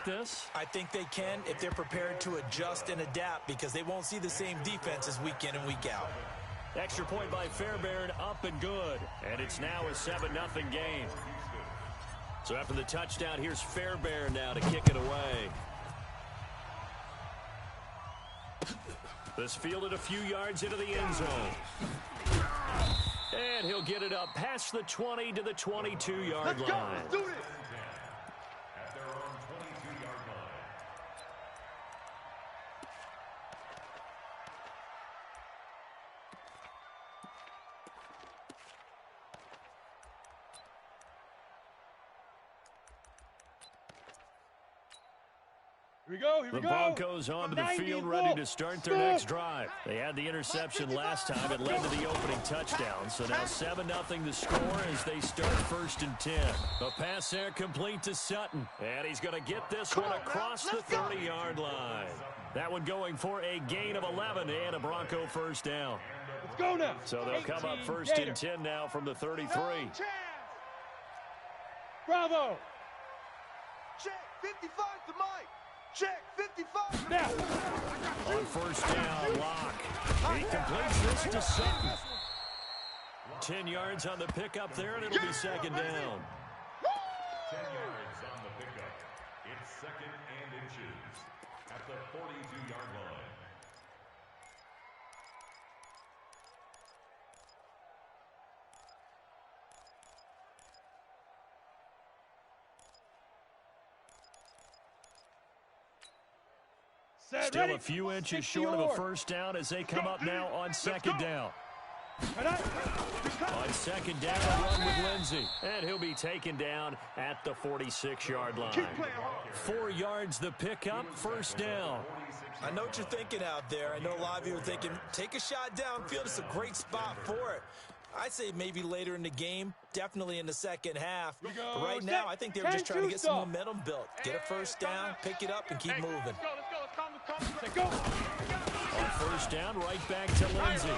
this? I think they can if they're prepared to adjust and adapt, because they won't see the same defenses week in and week out. Extra point by Fairbairn, up and good. And it's now a 7-0 game. So after the touchdown, here's Fairbairn now to kick it away. This fielded a few yards into the end zone. And he'll get it up past the 20 to the 22-yard line. Let's do this. Here we go, the Broncos onto the field, ready to start their next drive. They had the interception last time. It led to the opening touchdown. So now 7-0 the score as they start 1st and 10. The pass there complete to Sutton. And he's going to get this one across the 30-yard line. That one going for a gain of 11 and a Bronco first down. Let's go now. So they'll come up 1st and 10 now from the 33. Bravo. Check 55 to Mike. Check 55. Now. On first down, Locke. He completes this to Sutton. 10 yards on the pickup there, and it'll be 2nd down. 10 yards on the pickup. It's 2nd and inches at the 42-yard line. Still a few inches short of a first down as they come up now on 2nd down. On 2nd down, a run with Lindsey. And he'll be taken down at the 46-yard line. 4 yards the pickup, 1st down. I know what you're thinking out there. I know a lot of you are thinking, take a shot downfield. It's a great spot for it. I'd say maybe later in the game, definitely in the second half. But right now, I think they were just trying to get some momentum built. Get a first down, pick it up, and keep moving. On first down, right back to Lindsey.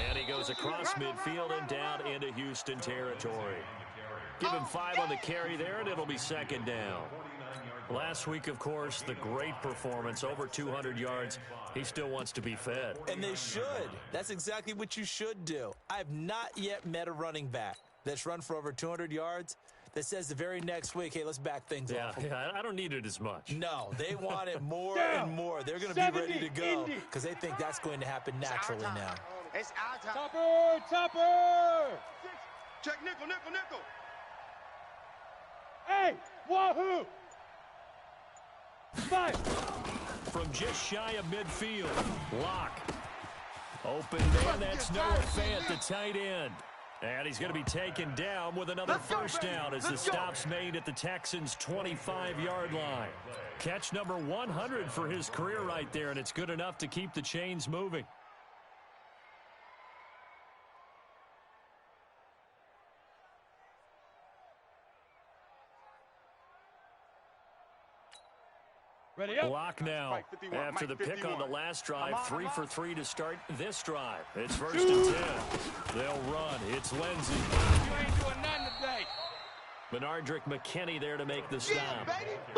And he goes across midfield and down into Houston territory. Give him 5 on the carry there, and it'll be 2nd down. Last week, of course, the great performance, over 200 yards. He still wants to be fed. And they should. That's exactly what you should do. I have not yet met a running back that's run for over 200 yards that says the very next week, hey, let's back things off. Yeah, I don't need it as much. No, they want it more and more. They're going to be ready to go because they think that's going to happen naturally now. It's our time. Topper! Check nickel, nickel, nickel. Hey, wahoo! 5. From just shy of midfield, Locke. Open man, that's Noah Fant, the tight end. And he's going to be taken down with another first down as the stop's made at the Texans' 25-yard line. Catch number 100 for his career right there, and it's good enough to keep the chains moving. Block now. After the pick on the last drive, 3 for 3 to start this drive. It's 1st and 10. They'll run. It's Lindsey. You ain't doing nothing today. Benardrick McKinney there to make the stop.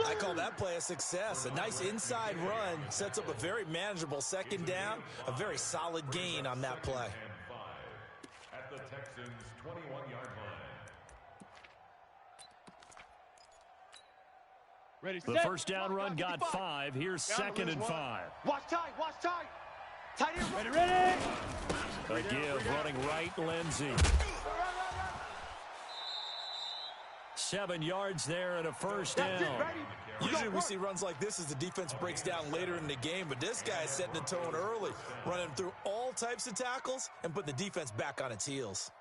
I call that play a success. A nice inside run sets up a very manageable 2nd down. A very solid gain on that play. At the Texans' 21-yard line. Ready, The first down run got 5. Here's 2nd and 5. Watch tight, watch tight. Tight end. Ready. A give, running right, Lindsey. 7 yards there and a first down. Usually we see runs like this as the defense breaks down later in the game, but this guy is setting the tone early, running through all types of tackles and putting the defense back on its heels.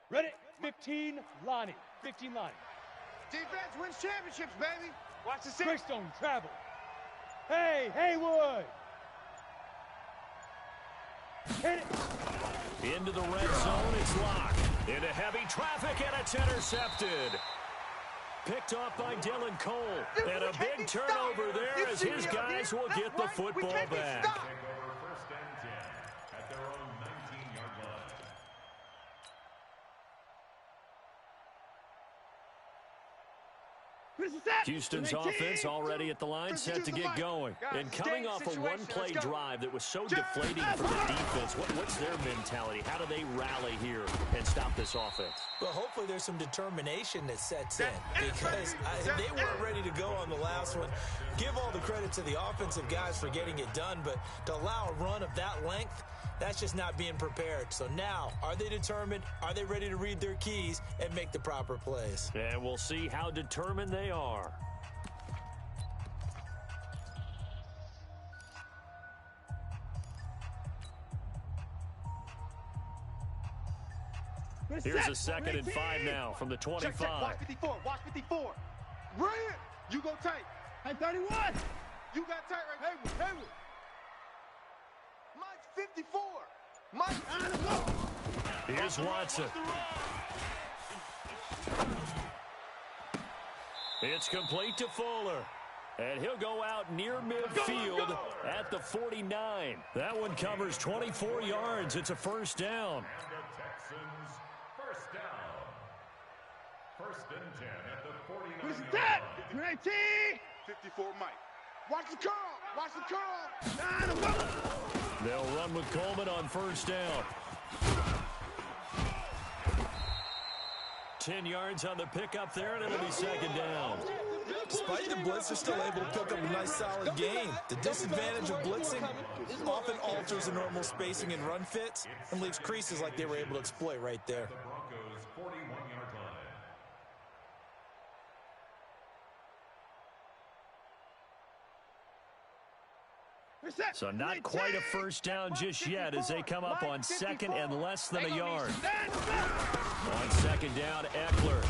Ready. 15, Lonnie. 15, Lonnie. Defense wins championships, baby. Watch the six. Greystone, travel. Hey, Haywood. Hit it. Into the red zone, it's Locke. Into heavy traffic, and it's intercepted. Picked off by Dylan Cole. And a big turnover there as his guys will get the football back. Take over first and 10 at their own 19-yard line. Houston's offense already at the line, set to get going. And coming off a one-play drive that was so deflating for the defense, what's their mentality? How do they rally here and stop this offense? Well, hopefully there's some determination that sets in because they weren't ready to go on the last one. Give all the credit to the offensive guys for getting it done, but to allow a run of that length, that's just not being prepared. So now, are they determined? Are they ready to read their keys and make the proper plays? And we'll see how determined they are. Here's a 2nd and 5 now from the 25. Check, check. Watch 54. Watch 54. Brilliant. You go tight. Hey, 31. You got tight right there. Haywood. Mike's 54. Mike on the go. Here's Watson. It's complete to Fuller. And he'll go out near midfield at the 49. That one covers 24 yards. It's a first down. And the Texans first down. First and 10 at the 49 Who's yard that? line. 54 Mike. Watch the curl. Watch the curl. They'll run with Coleman on first down. 10 yards on the pickup there, and it'll be second down. Despite the blitz, they're still able to pick up a nice, solid gain. The disadvantage of blitzing often alters the normal spacing and run fits and leaves creases like they were able to exploit right there. The Broncos 41-yard line. So not quite a first down just yet as they come up on 2nd and less than a yard. On 2nd down, Eckler.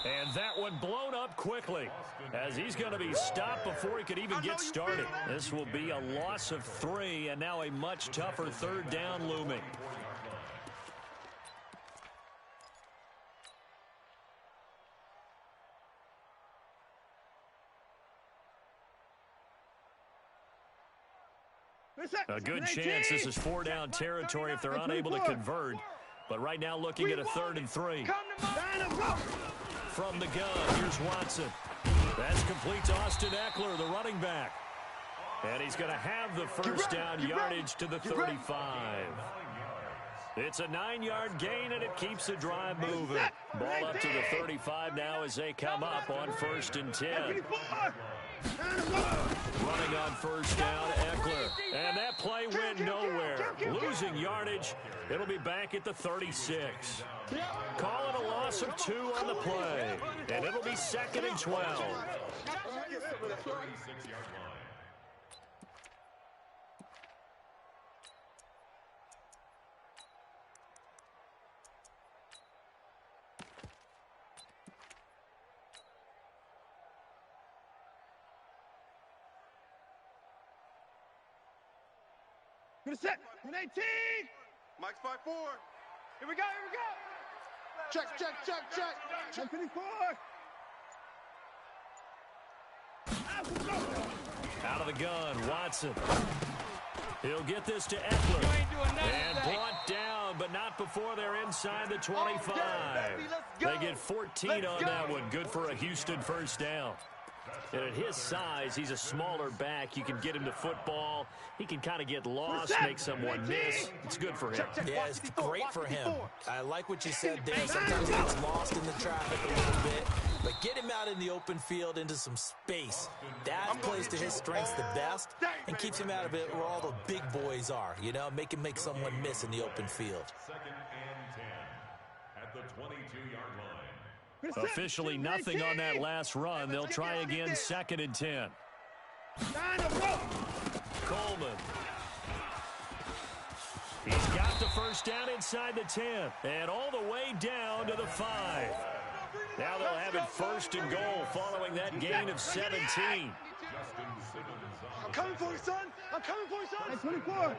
And that one blown up quickly as he's going to be stopped before he could even get started. This will be a loss of 3 and now a much tougher 3rd down looming. A good chance this is 4-down territory if they're unable to convert. But right now looking at a 3rd and 3. From the gun, here's Watson. That's complete to Austin Eckler, the running back. And he's going to have the first down yardage to the 35. It's a 9-yard gain, and it keeps the drive moving. Ball up to the 35 now as they come up on 1st and 10. Running on first down, Eckler. And that play went nowhere. Losing yardage. It'll be back at the 36. Call it a loss of 2 on the play. And it'll be 2nd and 12. 36-yard line. Set. 18. Mike's 5-4. Here we go. Check. 54. Out of the gun, Watson. He'll get this to Eckler. And brought down, but not before they're inside the 25. They get 14 on that one. Good for a Houston first down. And at his size, he's a smaller back. You can get him to football. He can kind of get lost, make someone miss. It's good for him. Yeah, it's great for him. I like what you said there. Sometimes he gets lost in the traffic a little bit. But get him out in the open field into some space. That plays to his strengths the best and keeps him out of it where all the big boys are. You know, make him make someone miss in the open field. 2nd and 10 at the 22-yard line. Officially nothing on that last run. They'll try again 2nd and 10. Coleman. He's got the first down inside the 10 and all the way down to the 5. Now they'll have it 1st and goal following that gain of 17. I'm coming for you, son. 24.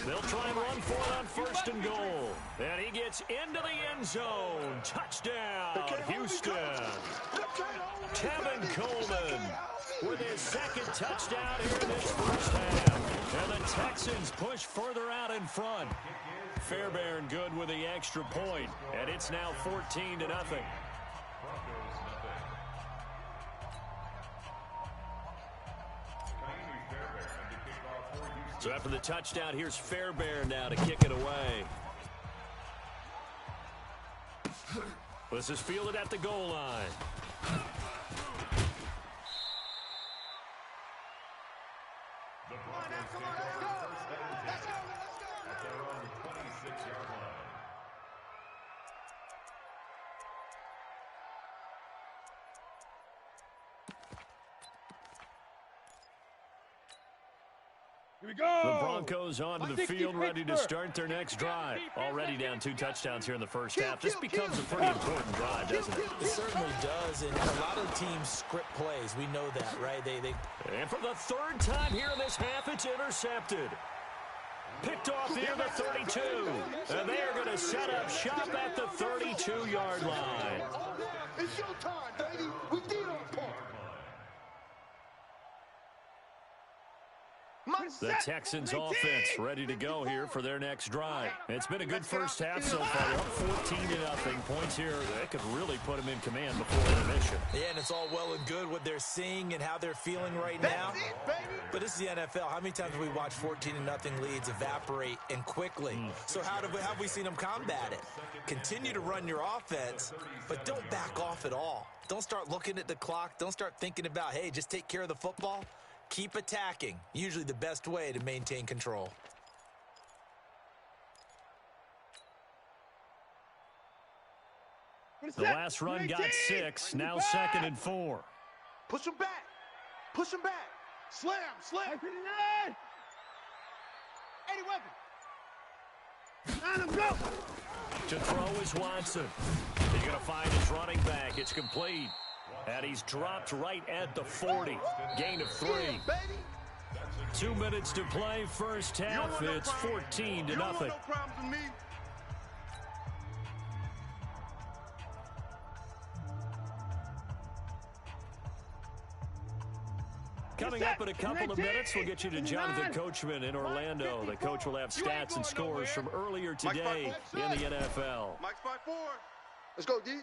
They'll try and run for it on first and goal. And he gets into the end zone. Touchdown, Houston. Tevin Coleman with his second touchdown here in this first half. And the Texans push further out in front. Fairbairn good with the extra point. And it's now 14-0. So after the touchdown, here's Fairbairn now to kick it away. This is fielded at the goal line. Here we go. The Broncos onto the field, ready to start their next drive. Already down 2 touchdowns here in the first half. This becomes a pretty important drive, doesn't it? It certainly does, and a lot of teams script plays. We know that, right? And for the third time here in this half, it's intercepted. Picked off near the 32. And they are going to set up shop at the 32-yard line. It's your time, baby. We did our part. The Texans offense ready to go here for their next drive. It's been a good first half so far. Up 14-0. Points here. They could really put them in command before intermission. Yeah, and it's all well and good what they're seeing and how they're feeling right now. But this is the NFL. How many times have we watched 14-0 leads evaporate and quickly? So how have we seen them combat it? Continue to run your offense, but don't back off at all. Don't start looking at the clock. Don't start thinking about, hey, just take care of the football. Keep attacking. Usually the best way to maintain control. The last run got 6. Now 2nd and 4. Push him back. Push him back. Slam. 80 weapon. Let him go. To throw is Watson. He's going to find his running back. It's complete. And he's dropped right at the 40. Gain of 3. 2 minutes to play. First half, it's 14-0. No problems with me. Coming up in a couple of minutes, we'll get you to Jonathan Coachman in Orlando. The coach will have stats and scores from earlier today in the NFL. Mike's 5-4. Let's go, D.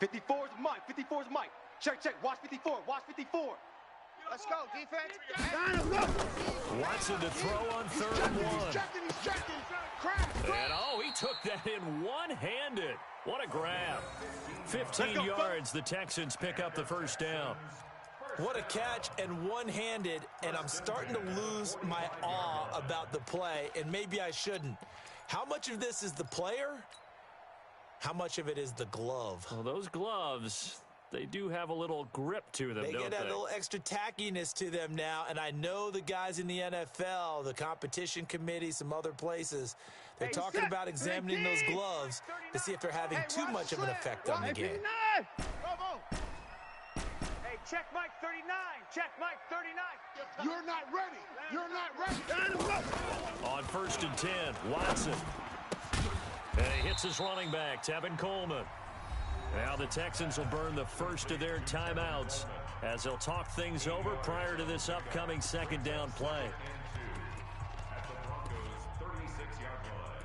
54 is Mike. 54 is Mike. Check. Watch 54. Watch 54. Let's go, defense. Watson to throw on 3rd and 1. He's checking. And, he took that in one-handed. What a grab. 15 yards. The Texans pick up the first down. What a catch and one-handed, and I'm starting to lose my awe about the play, and maybe I shouldn't. How much of this is the player? How much of it is the glove? Well, those gloves, they do have a little grip to them, don't they? They get a little extra tackiness to them now, and I know the guys in the NFL, the competition committee, some other places, they're talking about examining those gloves to see if they're having too much of an effect on the game. Check Mike 39. Check Mike 39. You're not ready. On 1st and 10, Watson. And he hits his running back, Tevin Coleman. Now the Texans will burn the first of their timeouts as they'll talk things over prior to this upcoming 2nd down play. At the Broncos' 36-yard line.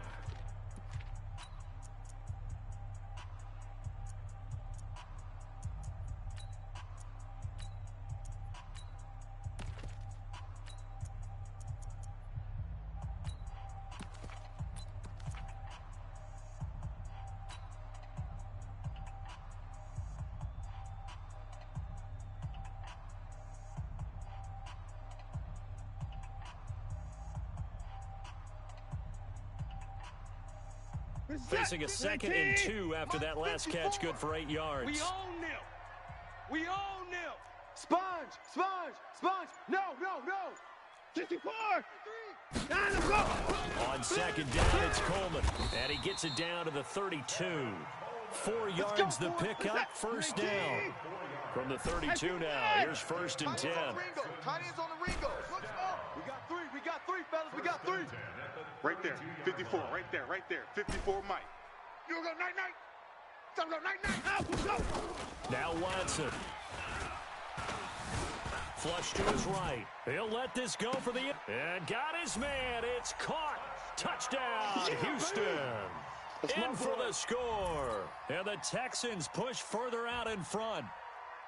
Facing a 2nd and 2 after that last catch, good for 8 yards. We own them. We own them. Sponge. No. 54. On 2nd down, it's Coleman. And he gets it down to the 32. 4 yards the pickup, first down. From the 32 now, here's 1st and 10. Tight ends on the Ringo. We got three. got 3. Right there. 54. Right there. Right there. 54, Mike. You go night-night. Go night-night. Now Watson. Flush to his right. He'll let this go for the... And got his man. It's caught. Touchdown, Houston. In for the score. And the Texans push further out in front.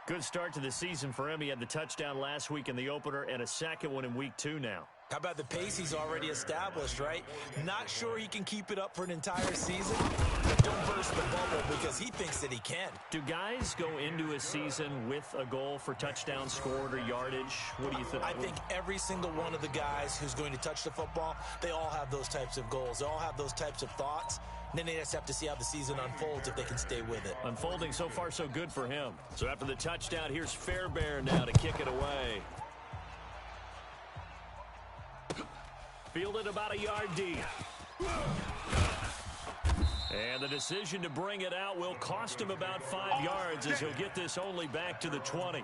Good start to the season for him. He had the touchdown last week in the opener and a second one in week 2 now. How about the pace he's already established, right? Not sure he can keep it up for an entire season, but don't burst the bubble because he thinks that he can. Do guys go into a season with a goal for touchdown scored or yardage? What do you think? I think every single one of the guys who's going to touch the football, they all have those types of goals. They all have those types of thoughts. And then they just have to see how the season unfolds if they can stay with it. Unfolding so far so good for him. So after the touchdown, here's Fairbairn now to kick it away. Fielded about a yard deep. And the decision to bring it out will cost him about 5 yards as he'll get this only back to the 20.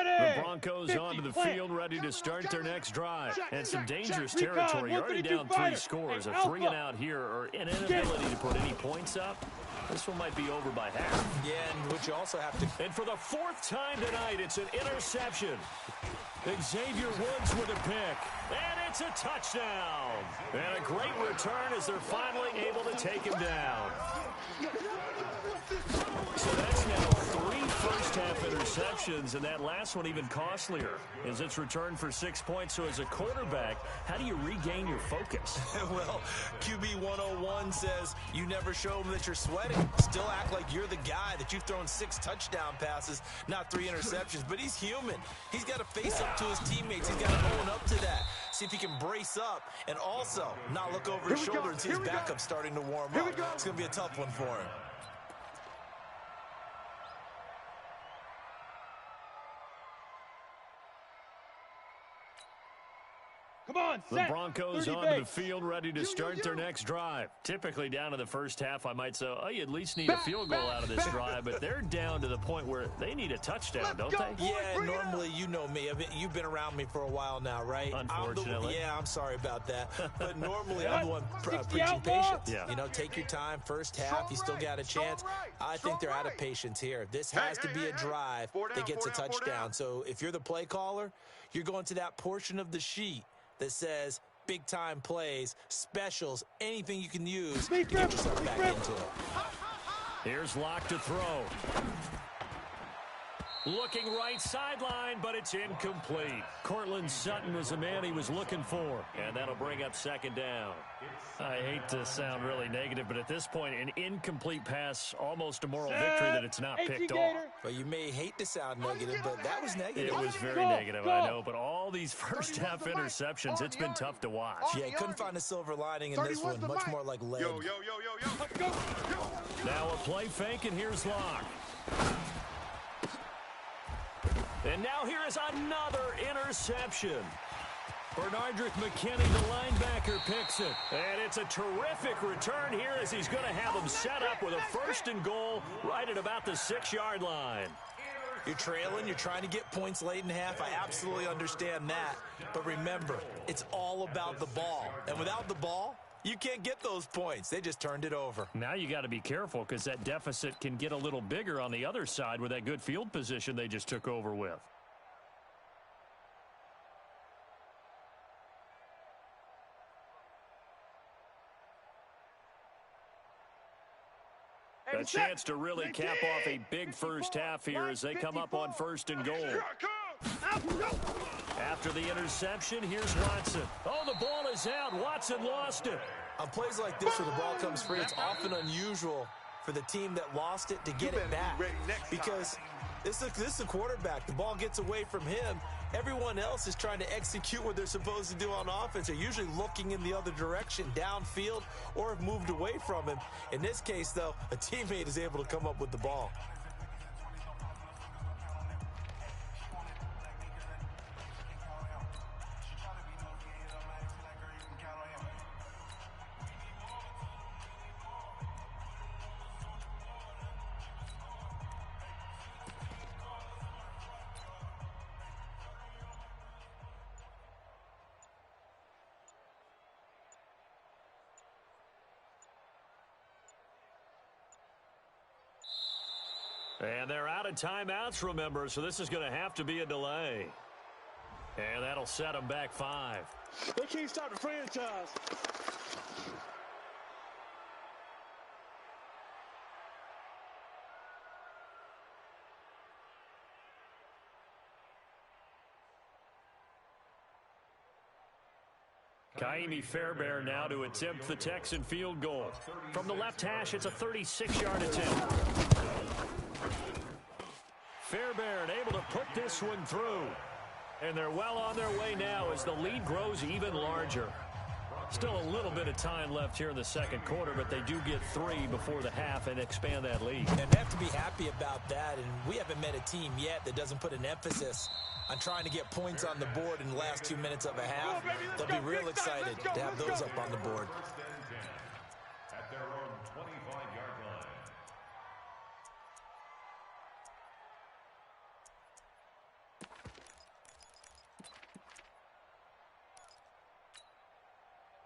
The Broncos onto the field, ready to start their next drive. And some dangerous territory. You're already down 3 scores. A 3-and-out here, or an inability to put any points up. This one might be over by half. Yeah, and what you also have to... And for the 4th time tonight, it's an interception. Xavier Woods with a pick. And it's a touchdown. And a great return as they're finally able to take him down. So that's now 3 first-half interceptions, and that last one even costlier as it's returned for 6 points. So as a quarterback, how do you regain your focus? Well, QB 101 says you never show them that you're sweating. Still act like you're the guy, that you've thrown 6 touchdown passes, not 3 interceptions. But he's human. He's got to face up to his teammates. He's got to own up to that. See if he can brace up and also not look over his shoulder and see his backup starting to warm up. It's going to be a tough one for him. Come on, the Broncos onto the field, ready to start their next drive. Typically down to the first half, I might say, oh, you at least need a field goal out of this drive, but they're down to the point where they need a touchdown, don't they? Yeah, normally, you know me. You've been around me for a while now, right? Unfortunately. I'm sorry about that. But normally, I'm the one preaching patience. Yeah. You know, take your time, first half, you still got a chance. I think they're out of patience here. This has to be a drive that gets a touchdown. So if you're the play caller, you're going to that portion of the sheet that says big-time plays, specials, anything you can use to get yourself back into it. Here's Locke to throw. Looking right sideline, but it's incomplete. Cortland Sutton was the man he was looking for, and that'll bring up second down. I hate to sound really negative, but at this point, an incomplete pass, almost a moral victory that it's not picked off. Well, you may hate to sound negative, but that was negative. It was very negative, I know, but all these first-half interceptions, it's been tough to watch. Yeah, couldn't find a silver lining in this one, much more like lead. Now a play fake, and here's Locke. And now here is another interception. Bernardrick McKinney, the linebacker, picks it. And it's a terrific return here as he's going to have them set up with a 1st and goal right at about the 6-yard line. You're trailing. You're trying to get points late in half. I absolutely understand that. But remember, it's all about the ball. And without the ball, you can't get those points. They just turned it over. Now you got to be careful because that deficit can get a little bigger on the other side with that good field position they just took over with. A chance to really cap off a big first half here as they come up on 1st and goal. After the interception, here's Watson. Oh, the ball is out. Watson lost it. On plays like this where the ball comes free, it's often unusual for the team that lost it to get it back. Because this is the quarterback. The ball gets away from him. Everyone else is trying to execute what they're supposed to do on offense. They're usually looking in the other direction, downfield, or have moved away from him. In this case, though, a teammate is able to come up with the ball. And they're out of timeouts, remember, so this is going to have to be a delay. And that'll set them back 5. They can't stop the franchise. Kaimi Fairbairn now to attempt the Texan field goal. From the left hash, it's a 36-yard attempt. Fairbairn able to put this one through. And they're well on their way now as the lead grows even larger. Still a little bit of time left here in the second quarter, but they do get 3 before the half and expand that lead. And they have to be happy about that, and we haven't met a team yet that doesn't put an emphasis on trying to get points on the board in the last 2 minutes of a half. They'll be real excited to have those up on the board. At their own 25-yard line.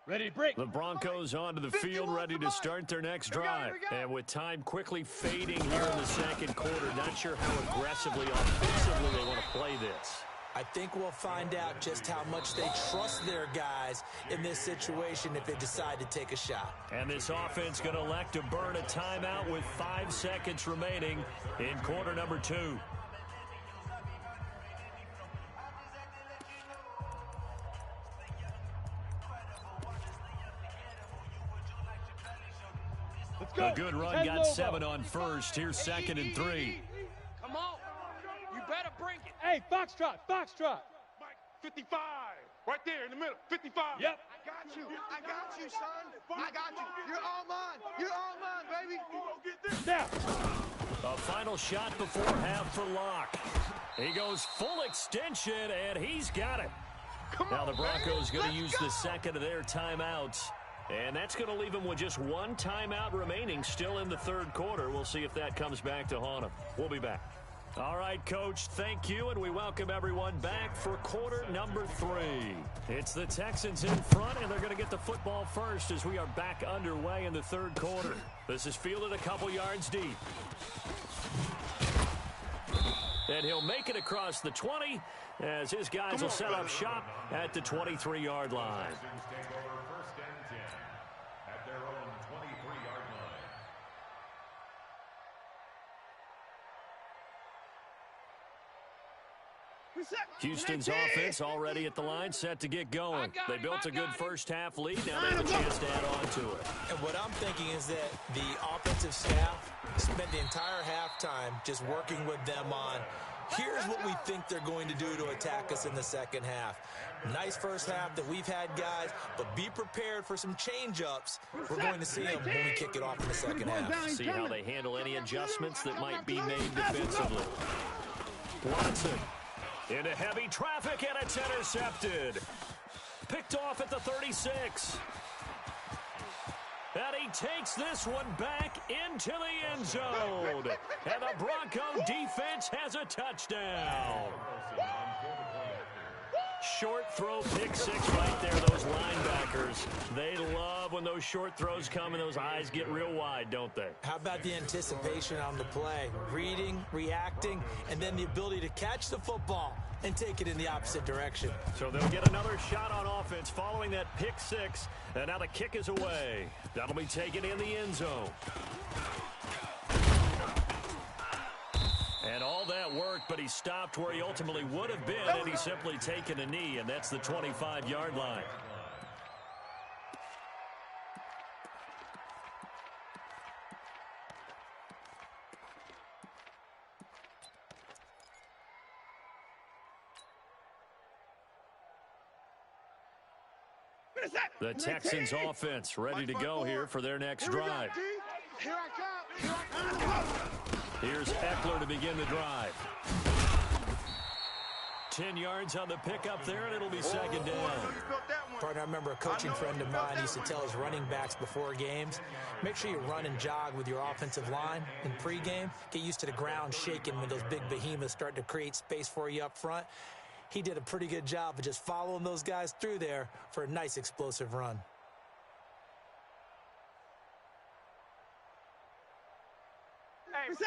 Ready to break. The Broncos onto the field, ready to start their next drive. And with time quickly fading here in the second quarter, not sure how aggressively, offensively they want to play this. I think we'll find out just how much they trust their guys in this situation if they decide to take a shot. And this offense going to elect to burn a timeout with 5 seconds remaining in quarter number 2. A good run, got 7 on first. Here's second and 3. Come on. You better bring it. Hey, Foxtrot, Foxtrot. 55. Right there in the middle. 55. Yep. I got you. I got you, son. I got you. You're all mine. You're all mine, baby. Now. A final shot before half for Locke. He goes full extension, and he's got it. Now the Broncos going to use the second of their timeouts. And that's going to leave them with just 1 timeout remaining still in the third quarter. We'll see if that comes back to haunt them. We'll be back. All right, Coach, thank you, and we welcome everyone back for quarter number 3. It's the Texans in front, and they're going to get the football first as we are back underway in the third quarter. This is fielded a couple yards deep. And he'll make it across the 20 as his guys will set up shop at the 23-yard line. Houston's offense already at the line, set to get going. They built a good first half lead. Now they have a chance to add on to it. And what I'm thinking is that the offensive staff spent the entire halftime just working with them on, here's what we think they're going to do to attack us in the second half. Nice first half that we've had, guys, but be prepared for some change-ups. We're going to see them when we kick it off in the second half. See how they handle any adjustments that might be made defensively. Watson into heavy traffic, and it's intercepted. Picked off at the 36. And he takes this one back into the end zone. And the Bronco defense has a touchdown. Short throw, pick 6 right there. Those linebackers, they love when those short throws come and those eyes get real wide, don't they? How about the anticipation on the play? Reading, reacting, and then the ability to catch the football and take it in the opposite direction. So they'll get another shot on offense following that pick 6. And now the kick is away. That'll be taken in the end zone. And all that worked, but he stopped where he ultimately would have been, and he's simply taken a knee, and that's the 25-yard line. The Texans offense ready to go here for their next drive. Here I come. Here's Eckler to begin the drive. 10 yards on the pickup there, and it'll be second down. Partner, I remember a coaching friend of mine used to tell his running backs before games, make sure you run and jog with your offensive line in pregame. Get used to the ground shaking when those big behemoths start to create space for you up front. He did a pretty good job of just following those guys through there for a nice explosive run.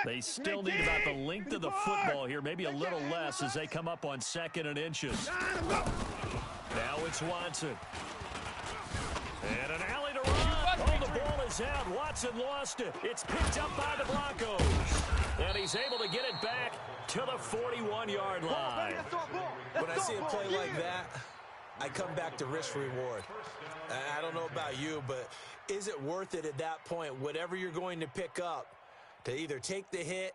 They still need about the length of the football here, maybe a little less as they come up on 2nd and inches. Now it's Watson. And an alley to run. Oh, the ball is out. Watson lost it. It's picked up by the Broncos. And he's able to get it back to the 41-yard line. When I see a play like that, I come back to risk reward. I don't know about you, but is it worth it at that point, whatever you're going to pick up, to either take the hit,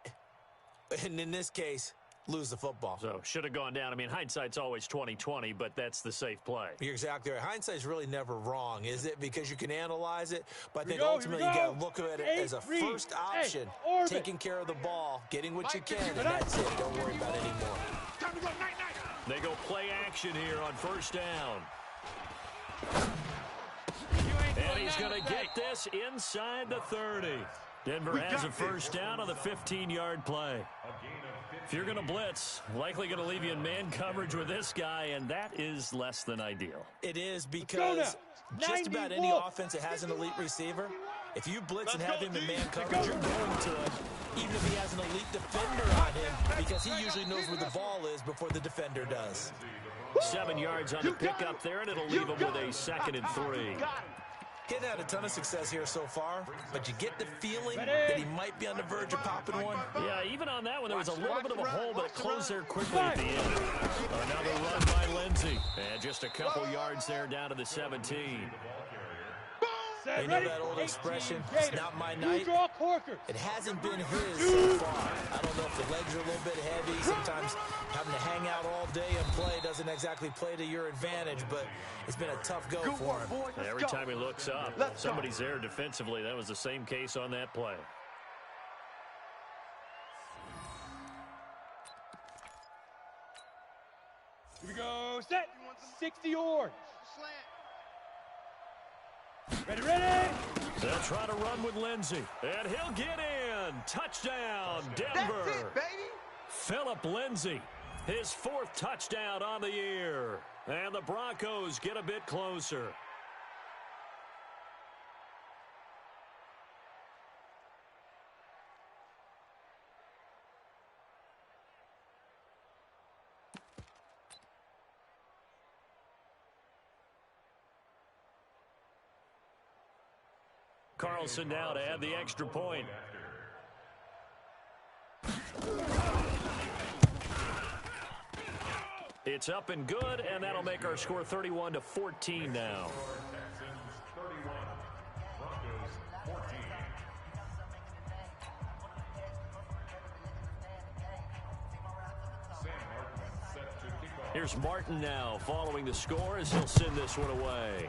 and in this case, lose the football? So, should have gone down. I mean, hindsight's always 20/20, but that's the safe play. You're exactly right. Hindsight's really never wrong, is it? Because you can analyze it, but I think ultimately you got to look at it as a first option, taking care of the ball, getting what you can, and that's it. Don't worry about it anymore. They go play action here on 1st down. And he's going to get this inside the 30. Denver has a 1st down on the 15-yard play. If you're going to blitz, likely going to leave you in man coverage with this guy, and that is less than ideal. It is, because just about any offense that has an elite receiver, if you blitz and have him in man coverage, you're going to him, even if he has an elite defender on him, because he usually knows where the ball is before the defender does. 7 yards on the pickup there, and it'll leave him with a 2nd and 3. He's had a ton of success here so far, but you get the feeling that he might be on the verge of popping one. Yeah, even on that one, there was a little bit of a hole, but it closed there quickly at the end. Another run by Lindsey. And just a couple yards there down to the 17. You know that old expression, it's not my night? It hasn't been his so far. I don't know if the legs are a little bit heavy. Sometimes having to hang out all day and play doesn't exactly play to your advantage, but it's been a tough go for him. Every time he looks up, somebody's there defensively. That was the same case on that play. Here we go. Set. 60 yards. Ready. They'll try to run with Lindsey. And he'll get in. Touchdown, Denver. That's it, baby. Philip Lindsey, his 4th touchdown on the year. And the Broncos get a bit closer. Carlson now to add the extra point. It's up and good, and that'll make our score 31-14 now. Here's Martin now following the score as he'll send this one away.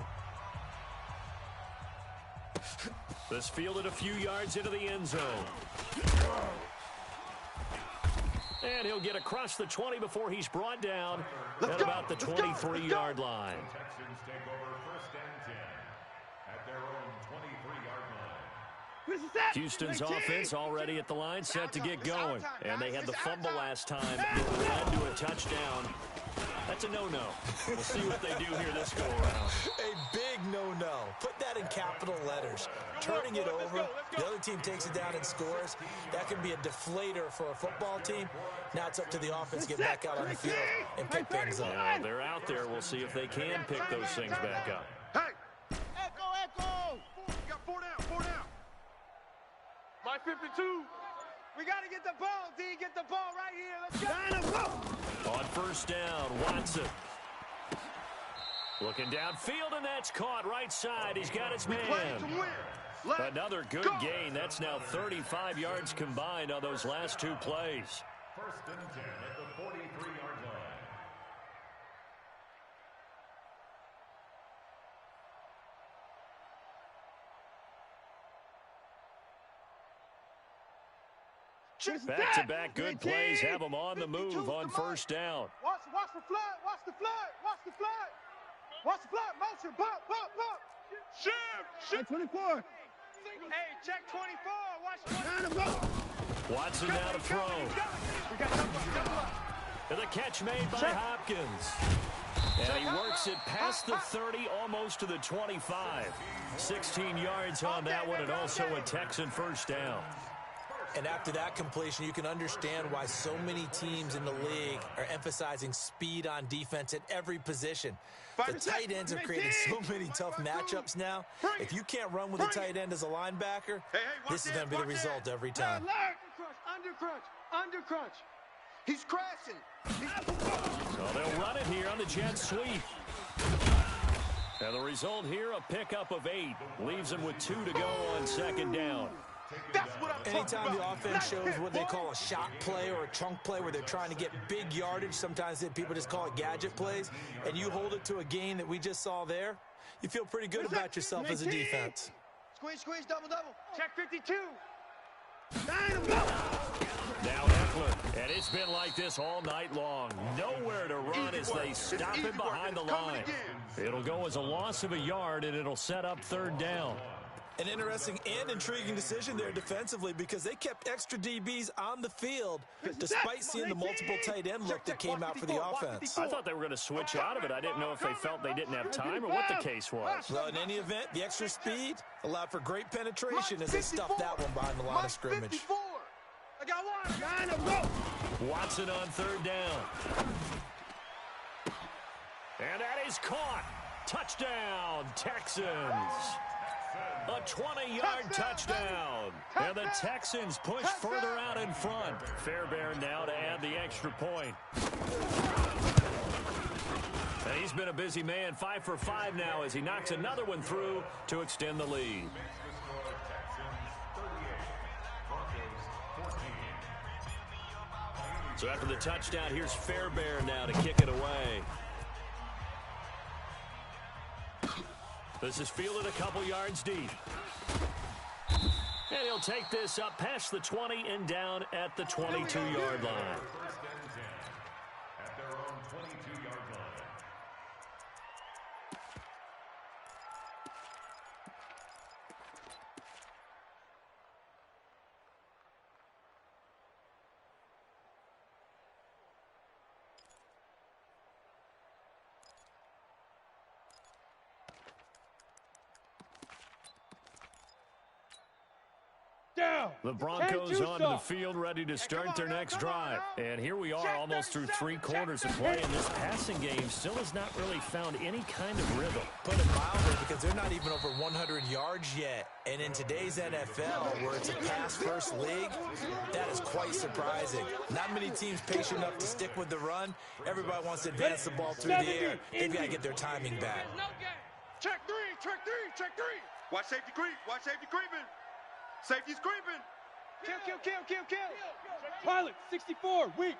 This fielded a few yards into the end zone. And he'll get across the 20 before he's brought down at about the 23-yard line. Texans take over 1st and 10 at their own 23-yard line. Houston's offense already at the line, set to get going. And they had the fumble last time. It led to a touchdown. That's a no-no. We'll see what they do here this go-around. A big no-no. Put that in capital letters. Turning it over, the other team takes it down and scores. That can be a deflator for a football team. Now it's up to the offense to get back out on the field and pick things up. Yeah, they're out there. We'll see if they can pick those things back up. Hey! Echo! You got 4 down. My 52. We got to get the ball, D. Get the ball right here. Let's go. On 1st down, Watson. Looking downfield, and that's caught right side. He's got his man. Another good gain. That's now 35 yards combined on those last 2 plays. 1st and 10 at the 43-yard line. Back-to-back good plays have them on the move on 1st down. Watch the flood. Watch the flood. Motion. Bump. Shift. 24. Hey, check 24. Watch 24. Watson now to throw. And the catch made by Hopkins. And he works it past the 30, almost to the 25. 16 yards on that one, and also a Texan 1st down. And after that completion, you can understand why so many teams in the league are emphasizing speed on defense at every position. The tight ends have created so many tough matchups now. If you can't run with a tight end as a linebacker, this is going to be the result every time. Under crunch. He's crashing. So they'll run it here on the jet sweep. And the result here, a pickup of 8. Leaves them with 2 to go on second down. That's what I'm Anytime the offense shows what they call a shot play or a chunk play where they're trying to get big yardage, sometimes people just call it gadget plays, and you hold it to a gain that we just saw there, you feel pretty good about yourself as a defense. Squeeze, double. Check 52. Now Eckler, and it's been like this all night long. Nowhere to run as they stop him behind the line. It'll go as a loss of a yard, and it'll set up third down. An interesting and intriguing decision there defensively because they kept extra DBs on the field despite seeing the multiple tight end look that came out for the offense. I thought they were going to switch out of it. I didn't know if they felt they didn't have time or what the case was. Well, in any event, the extra speed allowed for great penetration as they stuffed that one behind the line of scrimmage. I got one. Watson on third down. And that is caught. Touchdown, Texans. A 20-yard touchdown. And the Texans push further out in front. Fairbairn now to add the extra point. And he's been a busy man, 5 for 5 now as he knocks another one through to extend the lead. So after the touchdown, here's Fairbairn now to kick it away. This is fielded a couple yards deep. And he'll take this up past the 20 and down at the 22-yard line. At their own 22-yard line. The Broncos onto the field ready to start their next drive. And here we are almost through 3 quarters of play, and this passing game still has not really found any kind of rhythm. Put it mildly, because they're not even over 100 yards yet. And in today's NFL, where it's a pass-first league, that is quite surprising. Not many teams patient enough to stick with the run. Everybody wants to advance the ball through the air. They've got to get their timing back. Check three. Watch safety creeping. Safety's creeping. Kill. Pilot, 64, weak.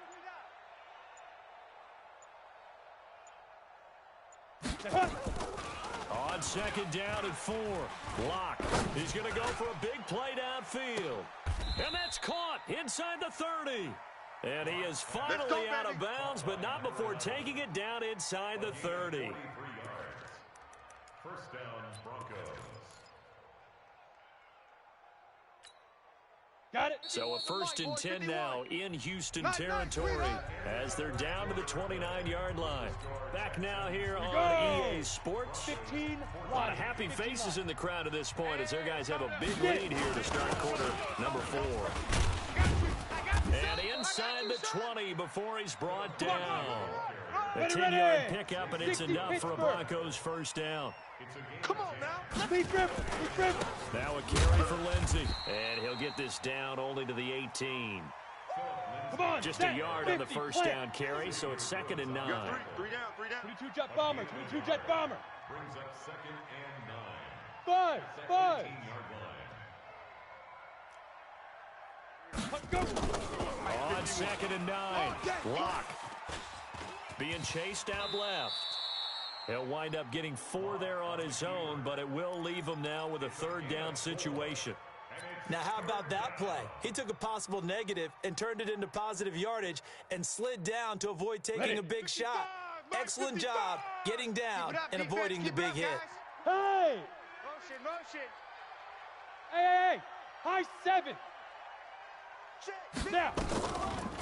On second down and 4. Lock. He's going to go for a big play downfield. And that's caught inside the 30. And he is finally out of bounds, but not before taking it down inside the 30. First down, Broncos. Got it. So a 1st and 10 now in Houston territory as they're down to the 29-yard line. Back now here on EA Sports. 15. A lot of happy faces in the crowd at this point as their guys have a big lead here to start quarter number 4. And inside the 20 before he's brought down. A 10-yard pickup, and it's enough for a Broncos first down. Come on now. Now a carry for Lindsey. And he'll get this down only to the 18. Come on. Just a yard on the first down carry, so it's 2nd and 9. Three down. 22 jet bomber. Brings up 2nd and 9. 5. 18-yard line. On 2nd and 9. Lock. Being chased out left. He'll wind up getting 4 there on his own, but it will leave him now with a 3rd down situation. Now, how about that play? He took a possible negative and turned it into positive yardage and slid down to avoid taking a big shot. Excellent job getting down and avoiding the big hit. Hey. Motion. Hey. High 7. Now.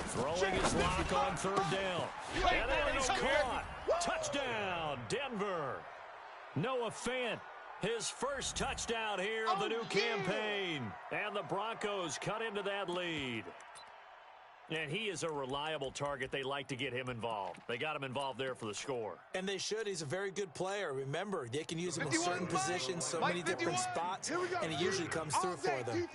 Throwing his Lock on 3rd down. And that is caught. Touchdown, Denver. Noah Fant, his first touchdown here of the new campaign. 10, and the Broncos cut into that lead. And he is a reliable target. They like to get him involved. They got him involved there for the score. And they should. He's a very good player. Remember, they can use him in certain positions, so many different spots, and he usually comes through for them.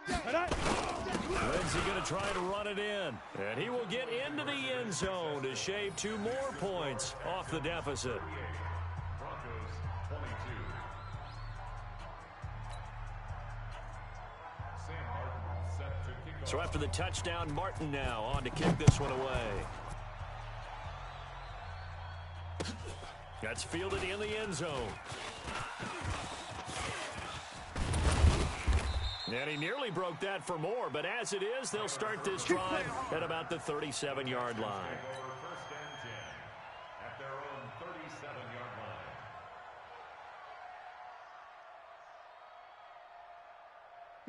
Lindsey going to try to run it in, and he will get into the end zone to shave 2 more points off the deficit. Broncos 22. Sam Martin set to kick off. So after the touchdown, Martin now on to kick this one away. That's fielded in the end zone. And he nearly broke that for more, but as it is, they'll start this drive at about the 37-yard line. First and 10 at their own 37-yard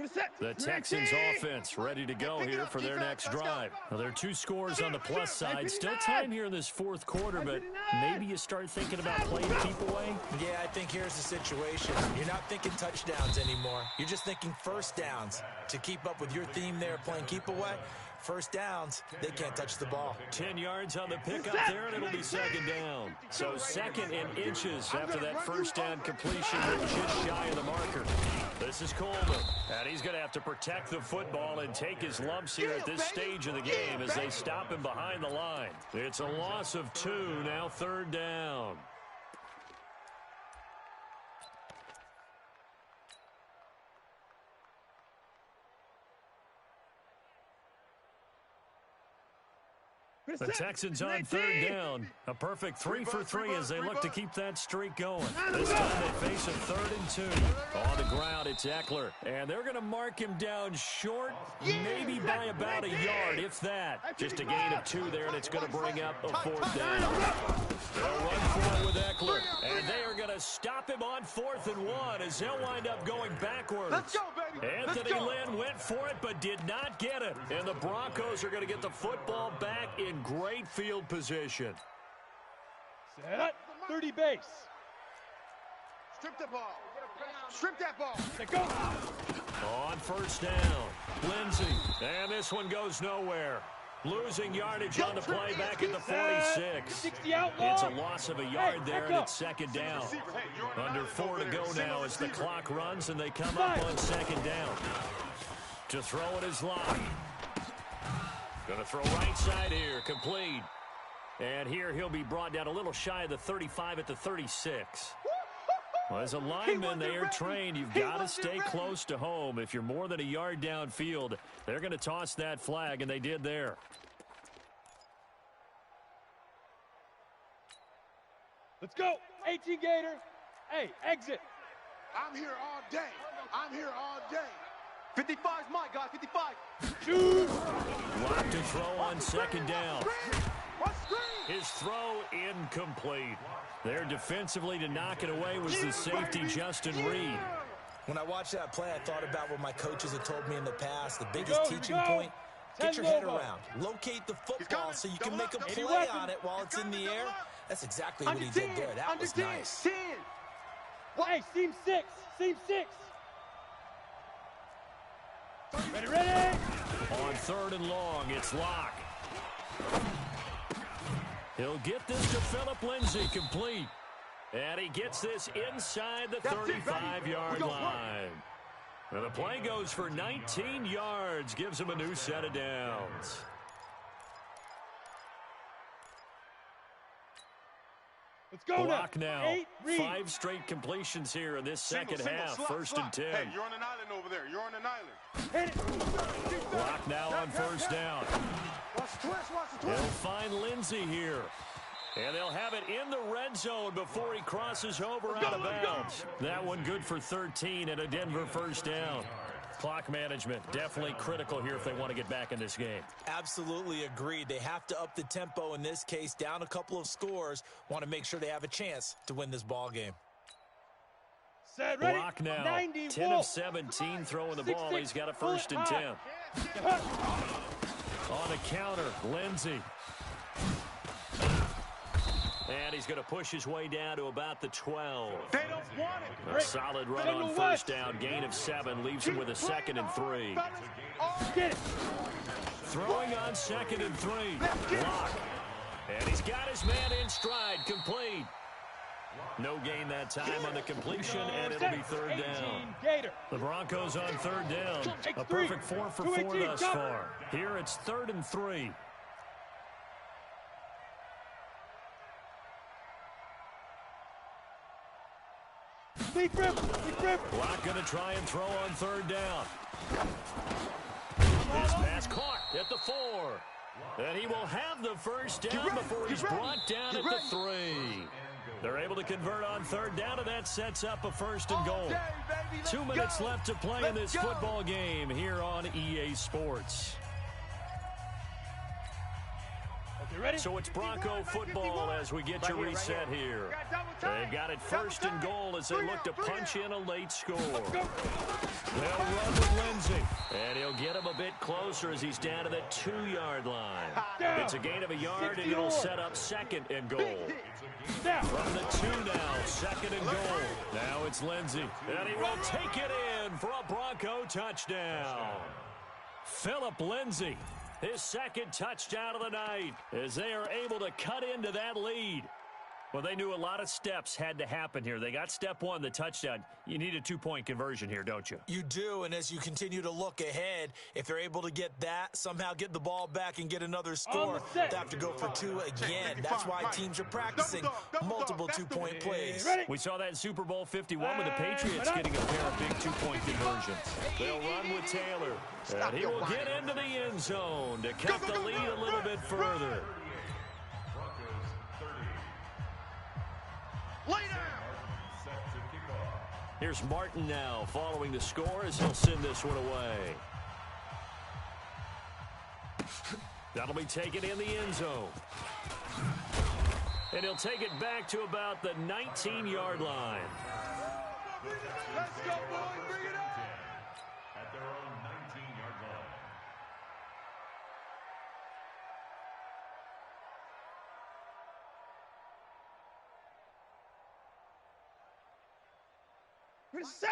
line. The Texans offense ready to go here for their next drive. Now, there are 2 scores on the plus side. Still time here in this 4th quarter, but maybe you start thinking about playing keep away. Yeah, I think here's the situation. You're not thinking touchdowns anymore. You're just thinking first downs. To keep up with your theme there, playing keep away, first downs, they can't touch the ball. 10 yards on the pickup there, and it'll be 2nd down. So 2nd and inches after that first down completion. They're just shy of the marker. This is Coleman, and he's going to have to protect the football and take his lumps here at this stage of the game as they stop him behind the line. It's a loss of 2, now 3rd down. The Texans on 3rd down. A perfect 3 for 3 as they look to keep that streak going. This time they face a 3rd and 2. On the ground, it's Eckler. And they're going to mark him down short, maybe by about a yard, if that. Just a gain of 2 there, and it's going to bring up a 4th down. They'll run for it with Eckler. And they are going to stop him on 4th and 1 as he'll wind up going backwards. Let's go, baby. Anthony Lynn went for it but did not get it. And the Broncos are going to get the football back in great field position. Set. 30 base. Strip the ball. Strip that ball. Let go. On 1st down, Lindsey. And this one goes nowhere. Losing yardage on the play back at the 46. 60 outlaw. It's a loss of a yard there, and it's 2nd down. Under 4 to go now as the clock runs, and they come up on 2nd down. To throw it is Locke. Going to throw right side here, complete. And here he'll be brought down a little shy of the 35 at the 36. Well, as a lineman, they are trained. You've got to stay close to home. If you're more than a yard downfield, they're going to toss that flag, and they did there. Let's go. 18 Gator. Hey, exit. I'm here all day. I'm here all day. 55's mine, guys. 55. Shoot. Locked to throw on 2nd down. What screen? His throw incomplete. There defensively to knock it away was the safety, Justin Reed. When I watched that play, I thought about what my coaches have told me in the past. The biggest teaching point, get your head around. Locate the football so you can make a play on it while it's in the air. That's exactly what he did there. That was nice. 10. Hey, seam 6. Seam 6. Ready. On 3rd and long, it's Locke. He'll get this to Phillip Lindsay, complete. And he gets this inside the 35-yard line. And the play goes for 19 yards, gives him a new set of downs. Let's go Block now. 8, 5 straight completions here in this second half. Slot, 1st and 10. Hey, you're on an island over there. You're on an island. Hit it. Block now on 1st down. Watch the twist. Watch the They'll twist. find Lindsey here. And they'll have it in the red zone before he crosses over out of bounds. That one good for 13 and a Denver 1st down. Clock management definitely critical here if they want to get back in this game. Absolutely agreed. They have to up the tempo in this case, down a couple of scores. Want to make sure they have a chance to win this ball game. Set, ready. Block now. 90, 10 whoa. of 17 throwing the ball. 6-6. He's got a 1st and 10. On the counter, Lindsey. And he's going to push his way down to about the 12. They don't want it. A solid run on first down. Gain of 7 leaves him with a 2nd and 3. Get it. Throwing on 2nd and 3. Block. And he's got his man in stride. Complete. No gain that time on the completion, and it'll be 3rd down. The Broncos on 3rd down. A perfect 4 for 4 thus far. Here it's 3rd and 3. Big grip. Block going to try and throw on 3rd down. This pass caught at the 4. And he will have the first down before he's brought down at the 3. They're able to convert on 3rd down, and that sets up a 1st and goal. 2 minutes left to play in this football game here on EA Sports. Ready? So it's Bronco football as we get your reset here. They've got it 1st and goal as they look to punch in a late score. They'll run with Lindsey, and he'll get him a bit closer as he's down to the 2-yard line. It's a gain of a yard, and it'll set up 2nd and goal. From the 2 now, 2nd and goal. Now it's Lindsey, and he will take it in for a Bronco touchdown. Phillip Lindsey. His 2nd touchdown of the night as they are able to cut into that lead. Well, they knew a lot of steps had to happen here. They got step 1, the touchdown. You need a 2-point conversion here, don't you? You do, and as you continue to look ahead, if they're able to get that, somehow get the ball back and get another score, they have to go for 2 again. That's why teams are practicing multiple 2-point plays. We saw that in Super Bowl 51 with the Patriots getting a pair of big 2-point conversions. They'll run with Taylor, and he will get into the end zone to cut the lead a little bit further. Here's Martin now following the score as he'll send this one away. That'll be taken in the end zone. And he'll take it back to about the 19-yard line. Let's go, boys. Bring it up. At their own 19-yard line.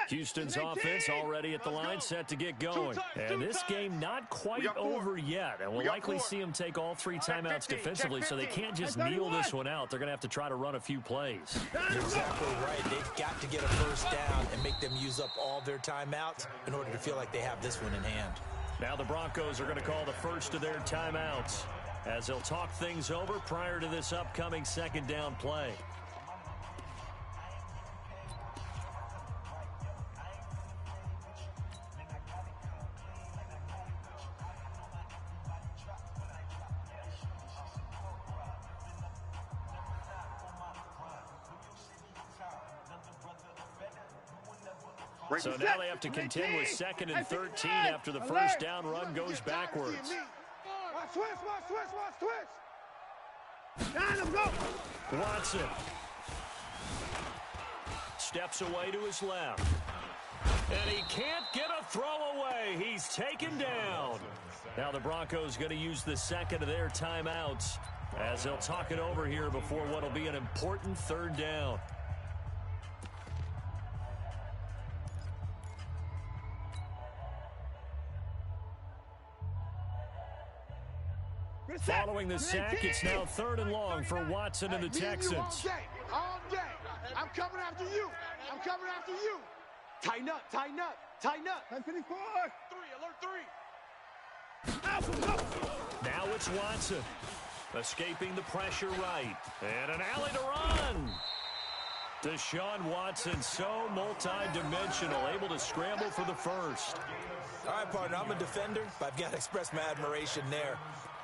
Houston's offense already at the line, set to get going. And this game not quite over yet. And we'll likely see them take all 3 timeouts defensively, so they can't just kneel this one out. They're going to have to try to run a few plays. You're exactly right. They've got to get a 1st down and make them use up all their timeouts in order to feel like they have this one in hand. Now the Broncos are going to call the first of their timeouts as they'll talk things over prior to this upcoming 2nd down play. So now they have to contend with 2nd and 13 after the 1st down run goes backwards. Watch twist. Time to go. Watson steps away to his left. And he can't get a throw away. He's taken down. Now the Broncos going to use the 2nd of their timeouts as they'll talk it over here before what will be an important 3rd down. Following the sack, it's now 3rd and long for Watson and the Texans. All day. I'm coming after you. Tighten up. 10-54. 3, alert 3. Now it's Watson. Escaping the pressure right. And an alley to run. Deshaun Watson, so multi-dimensional, able to scramble for the 1st. All right, partner, I'm a defender, but I've got to express my admiration there.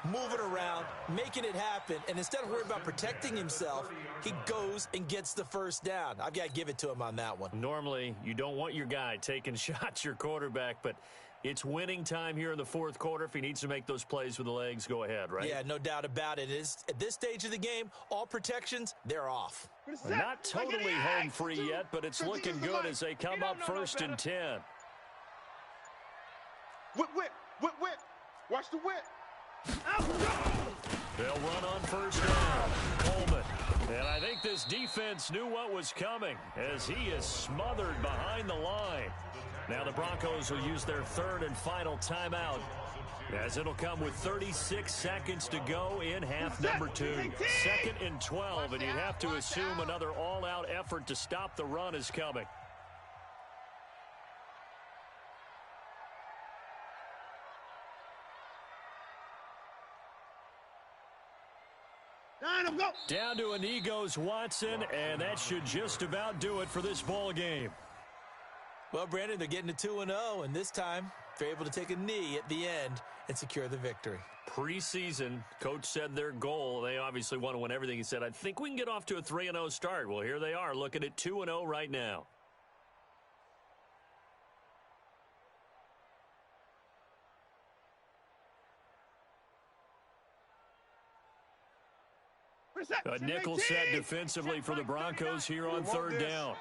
Moving around, making it happen, and instead of worrying about protecting himself, he goes and gets the 1st down. I've got to give it to him on that one. Normally, you don't want your guy taking shots, your quarterback, but it's winning time here in the 4th quarter. If he needs to make those plays with the legs, go ahead, right? Yeah, no doubt about it. At this stage of the game, all protections, they're off. Not totally home free yet, but it's looking good as they come up 1st and 10. Whip. Watch the whip. They'll run on 1st down. Coleman. And I think this defense knew what was coming as he is smothered behind the line. Now the Broncos will use their third and final timeout, as it'll come with 36 seconds to go in half number 2. 2nd and 12, and you'd have to assume another all-out effort to stop the run is coming. Down to an egos Watson, and that should just about do it for this ball game. Well, Brandon, they're getting to 2-0, and this time they're able to take a knee at the end and secure the victory. Preseason, coach said their goal, they obviously want to win everything. He said, I think we can get off to a 3-0 start. Well, here they are looking at 2-0 right now. A nickel set defensively for the Broncos here on third down.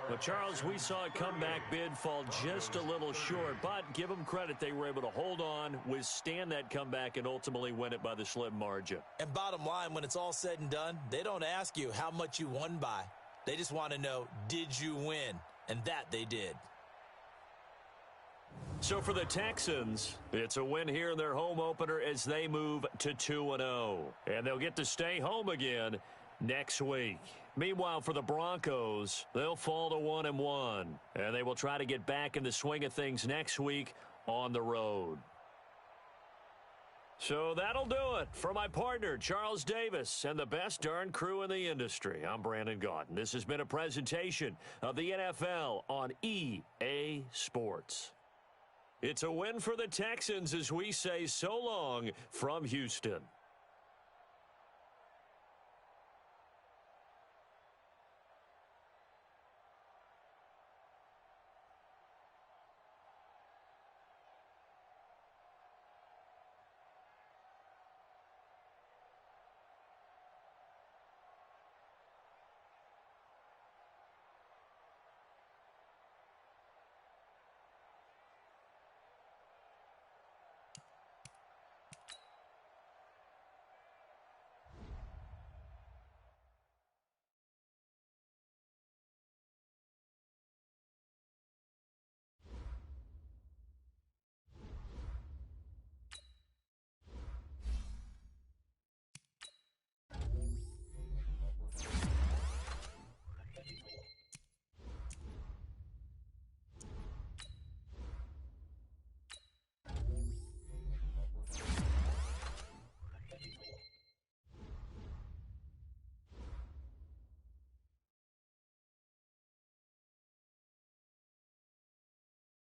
Well, Charles, we saw a comeback bid fall just a little short, but give them credit. They were able to hold on, withstand that comeback, and ultimately win it by the slim margin. And bottom line, when it's all said and done, they don't ask you how much you won by. They just want to know, did you win? And that they did. So for the Texans, it's a win here in their home opener as they move to 2-0. And they'll get to stay home again next week. Meanwhile, for the Broncos, they'll fall to 1-1. And they will try to get back in the swing of things next week on the road. So that'll do it for my partner, Charles Davis, and the best darn crew in the industry. I'm Brandon Gaudin. This has been a presentation of the NFL on EA Sports. It's a win for the Texans as we say so long from Houston.